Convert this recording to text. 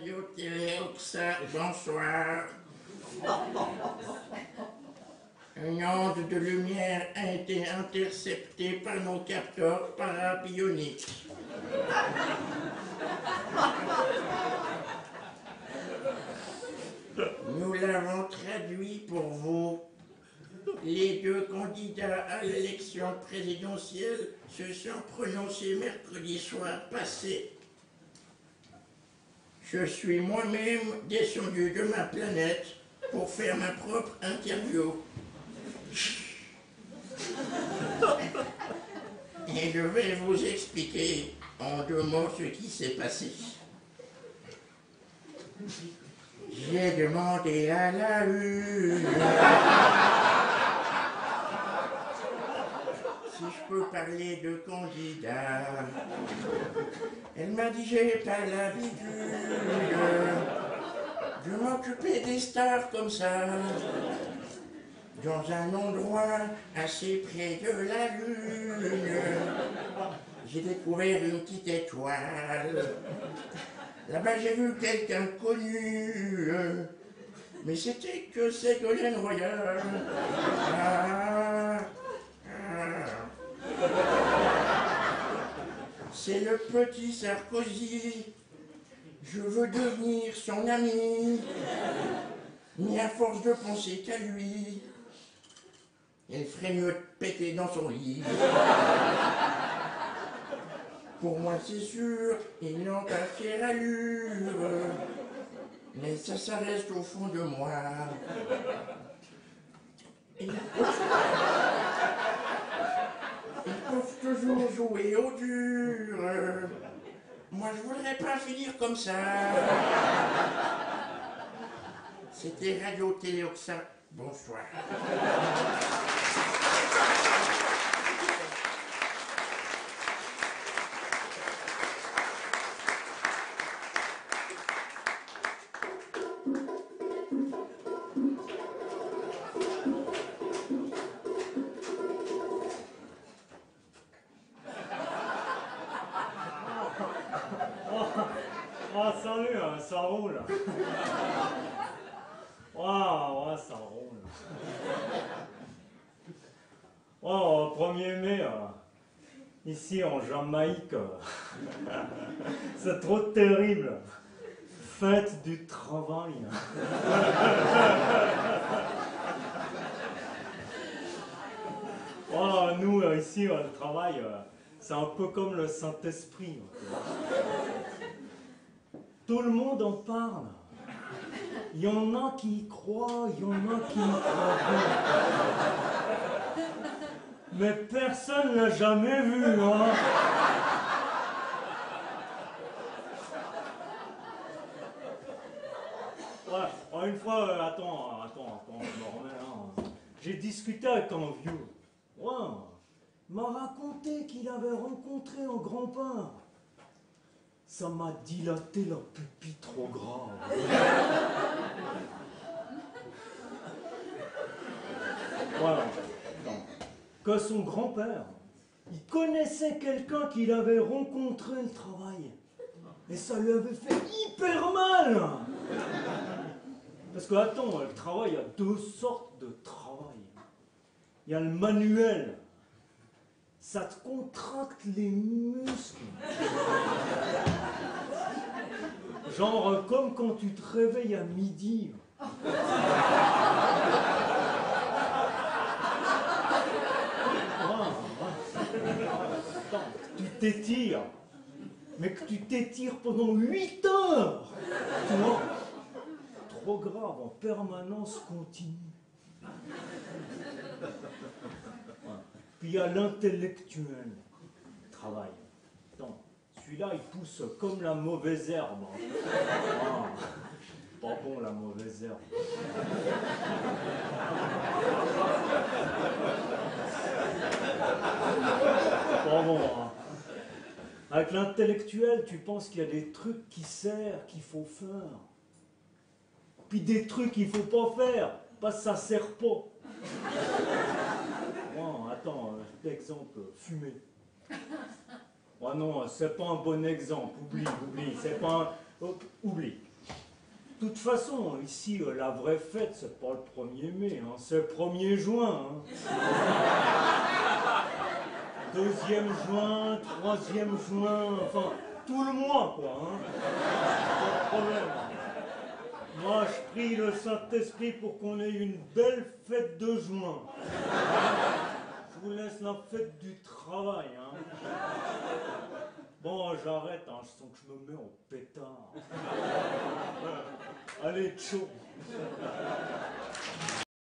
Radio Télé Oxa, bonsoir. Une onde de lumière a été interceptée par nos capteurs parabioniques. Nous l'avons traduit pour vous. Les deux candidats à l'élection présidentielle se sont prononcés mercredi soir passé. Je suis moi-même descendu de ma planète pour faire ma propre interview. Et je vais vous expliquer en 2 mots ce qui s'est passé. J'ai demandé à la une si je peux parler de candidat. Elle m'a dit j'ai pas l'habitude de m'occuper des stars comme ça. Dans un endroit assez près de la lune, j'ai découvert une petite étoile. Là-bas, j'ai vu quelqu'un connu, mais c'était que Ségolène Royal. C'est le petit Sarkozy. Je veux devenir son ami, mais à force de penser qu'à lui, il ferait mieux de péter dans son lit. Pour moi, c'est sûr, ils n'ont pas fière allure, mais ça reste au fond de moi. Ils peuvent toujours jouer au dur. Moi, je voudrais pas finir comme ça. C'était Radio Télé Oxa. Bonsoir. Salut, ça roule. Ouais, ça roule. 1er mai, ici en Jamaïque, c'est trop terrible. Fête du travail. Nous, ici, le travail, c'est un peu comme le Saint-Esprit. Tout le monde en parle. Il y en a qui y croient, il y en a qui y croient pas. Mais personne ne l'a jamais vu, hein. Ouais, une fois, attends, je me remets, hein. J'ai discuté avec un vieux. Ouais, il m'a raconté qu'il avait rencontré un grand-père. Ça m'a dilaté la pupille trop grave. Voilà. Que son grand-père, il connaissait quelqu'un qu'il avait rencontré le travail. Et ça lui avait fait hyper mal. Parce que, attends, le travail, il y a 2 sortes de travail. Il y a le manuel. Ça te contracte les muscles. Genre comme quand tu te réveilles à midi. Attends, tu t'étires. Mais que tu t'étires pendant 8 heures. Tu vois? Trop grave, en permanence continue. Puis il y a l'intellectuel travail. Attends, celui-là, il pousse comme la mauvaise herbe. Pas bon, la mauvaise herbe. Pas bon, hein. Avec l'intellectuel, tu penses qu'il y a des trucs qui servent, qu'il faut faire. Puis des trucs qu'il faut pas faire, parce que ça sert pas. Attends, exemple, fumer. Oh non, c'est pas un bon exemple, oublie, c'est pas un... Oh, oublie. De toute façon, ici, la vraie fête, c'est pas le 1er mai, hein, c'est le 1er juin. Hein. 2e juin, 3e juin, enfin, tout le mois, quoi. Hein. Pas de problème. Moi, je prie le Saint-Esprit pour qu'on ait une belle fête de juin. Je vous laisse la fête du travail. Hein. Bon, j'arrête, hein, je sens que je me mets en pétard. Allez, ciao.